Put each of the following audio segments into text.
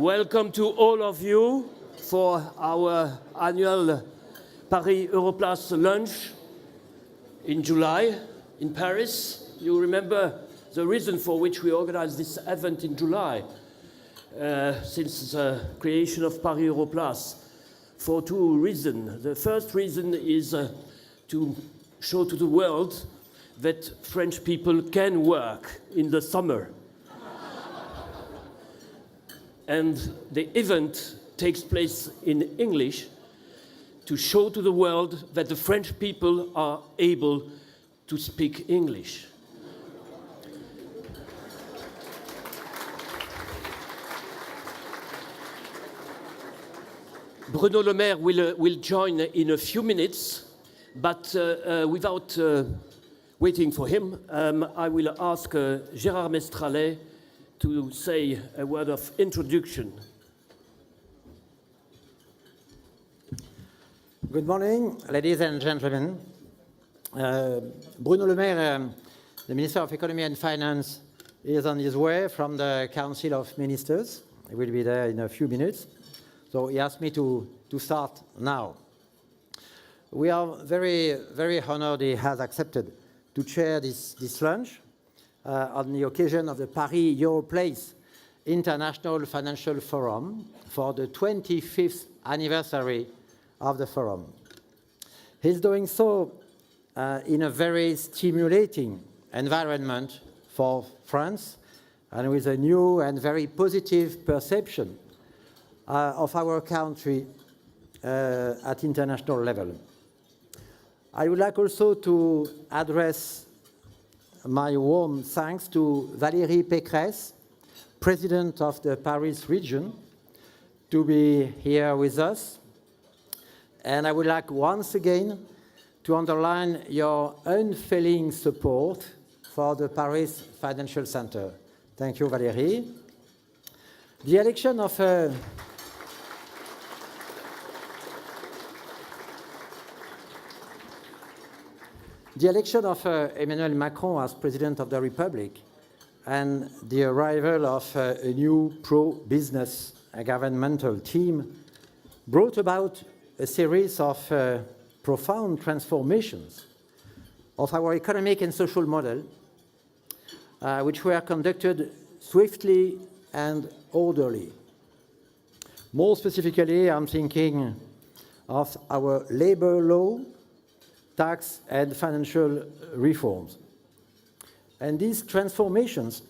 Welcome to all of you for our annual Paris EUROPLACE lunch in July in Paris. You remember the reason for which we organized this event in July, since the creation of Paris EUROPLACE, for two reasons. The first reason is to show to the world that French people can work in the summer. And the event takes place in English to show to the world that the French people are able to speak English. Bruno Le Maire will join in a few minutes, but without waiting for him, I will ask Gérard Mestrallet to say a word of introduction. Good morning, ladies and gentlemen. Bruno Le Maire, the Minister of Economy and Finance, is on his way from the Council of Ministers. He will be there in a few minutes. So he asked me to start now. We are very, very honored he has accepted to chair this lunch on the occasion of the Paris EUROPLACE International Financial Forum for the 25th anniversary of the forum. He's doing so in a very stimulating environment for France and with a new and very positive perception of our country at international level. I would like also to address my warm thanks to Valérie Pécresse, President of the Paris region, to be here with us. And I would like once again to underline your unfailing support for the Paris Financial Center. Thank you, Valérie. The election of Emmanuel Macron as President of the Republic and the arrival of a new pro-business governmental team brought about a series of profound transformations of our economic and social model, which were conducted swiftly and orderly. More specifically, I'm thinking of our labor law, tax and financial reforms. And these transformations,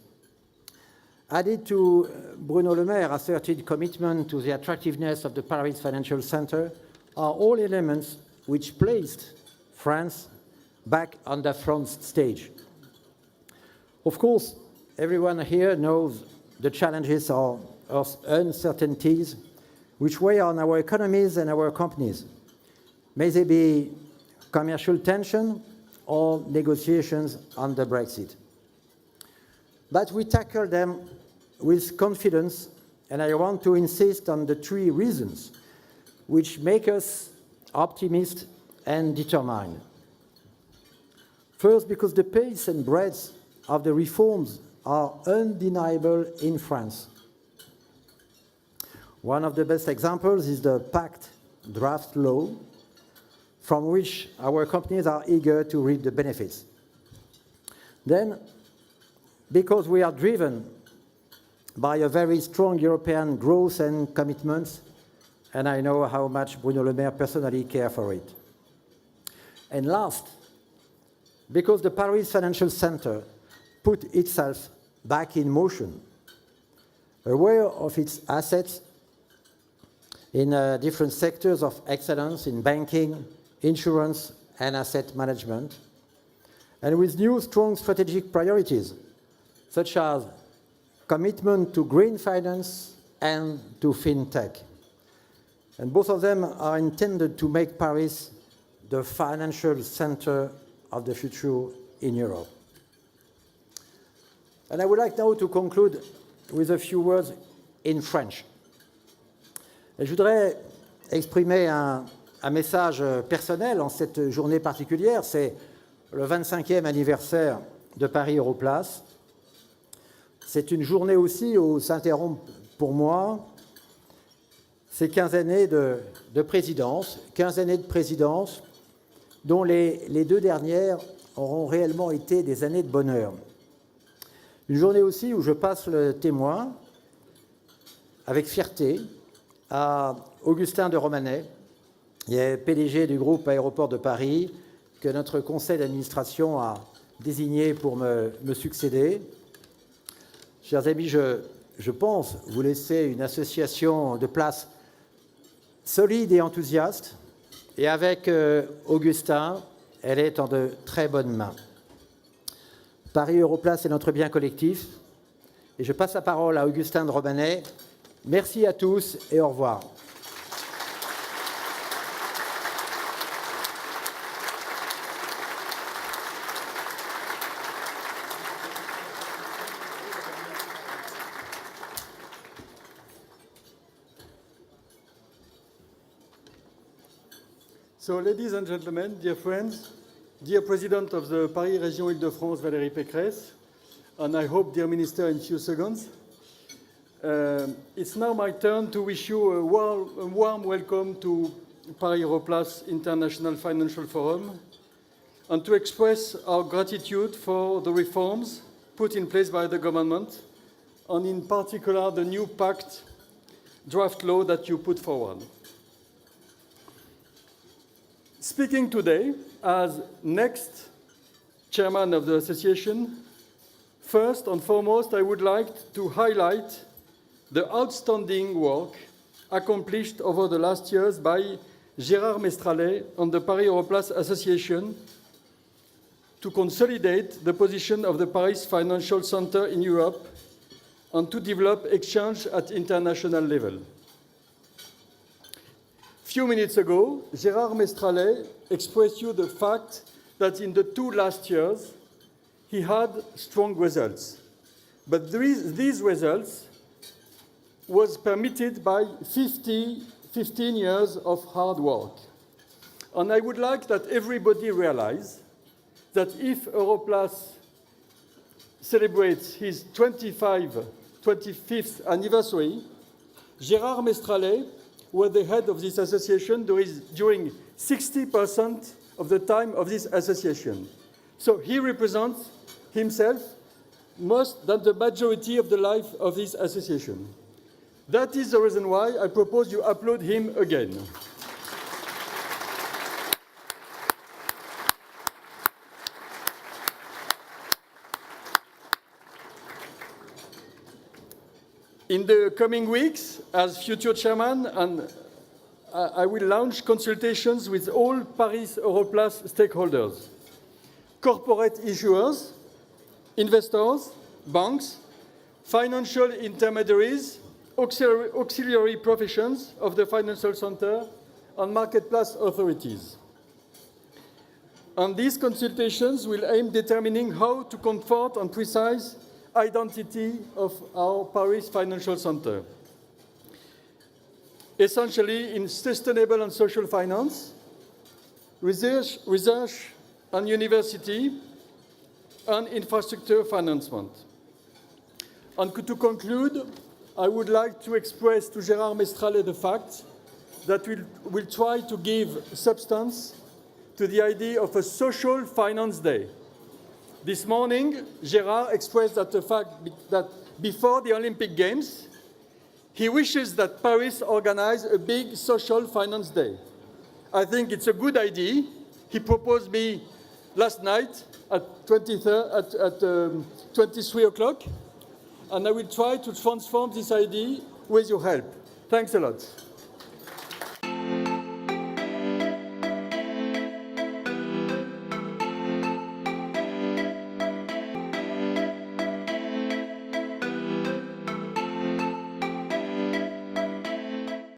added to Bruno Le Maire asserted commitment to the attractiveness of the Paris Financial Center, are all elements which placed France back on the front stage. Of course, everyone here knows the challenges or uncertainties which weigh on our economies and our companies. May they be commercial tension or negotiations on the Brexit. But we tackle them with confidence, and I want to insist on the three reasons which make us optimistic and determined. First, because the pace and breadth of the reforms are undeniable in France. One of the best examples is the PACT draft law, from which our companies are eager to reap the benefits. Then, because we are driven by a very strong European growth and commitments, and I know how much Bruno Le Maire personally cares for it. And last, because the Paris Financial Center put itself back in motion, aware of its assets in different sectors of excellence in banking, insurance and asset management, and with new strong strategic priorities, such as commitment to green finance and to fintech. And both of them are intended to make Paris the financial center of the future in Europe. And I would like now to conclude with a few words in French. Et je voudrais exprimer un message personnel en cette journée particulière. C'est le 25e anniversaire de Paris EUROPLACE. C'est une journée aussi où s'interrompt pour moi ces 15 années de présidence, 15 années de présidence dont les 2 dernières auront réellement été des années de bonheur. Une journée aussi où je passe le témoin avec fierté à Augustin de Romanet, PDG du groupe Aéroports de Paris, que notre conseil d'administration a désigné pour me succéder. Chers amis, je pense vous laisser une association de place solide et enthousiaste, et avec Augustin, elle est en de très bonnes mains. Paris EUROPLACE est notre bien collectif, et je passe la parole à Augustin de Romanet. Merci à tous et au revoir. So, ladies and gentlemen, dear friends, dear President of the Paris Région Île-de-France, Valérie Pécresse, and I hope, dear Minister, in a few seconds, it's now my turn to wish you a warm welcome to Paris EUROPLACE International Financial Forum and to express our gratitude for the reforms put in place by the government and in particular the new pact draft law that you put forward. Speaking today as next chairman of the association, first and foremost, I would like to highlight the outstanding work accomplished over the last years by Gérard Mestrallet and the Paris EUROPLACE Association to consolidate the position of the Paris Financial Center in Europe and to develop exchange at international level. Few minutes ago, Gérard Mestrallet expressed you the fact that in the 2 last years, he had strong results. But these results was permitted by 15 years of hard work. And I would like that everybody realize that if EUROPLACE celebrates his 25th anniversary, Gérard Mestrallet was the head of this association during 60% of the time of this association. So he represents himself more than the majority of the life of this association. That is the reason why I propose you applaud him again. In the coming weeks, as future chairman, I will launch consultations with all Paris EUROPLACE stakeholders, corporate issuers, investors, banks, financial intermediaries, auxiliary professions of the financial center, and marketplace authorities. And these consultations will aim determining how to comfort and precise identity of our Paris Financial Center. Essentially in sustainable and social finance, research and university, and infrastructure financement. And to conclude, I would like to express to Gérard Mestrallet the fact that we'll try to give substance to the idea of a social finance day. This morning, Gérard expressed the fact that before the Olympic Games, he wishes that Paris organize a big social finance day. I think it's a good idea. He proposed me last night at 23 o'clock, and I will try to transform this idea with your help. Thanks a lot.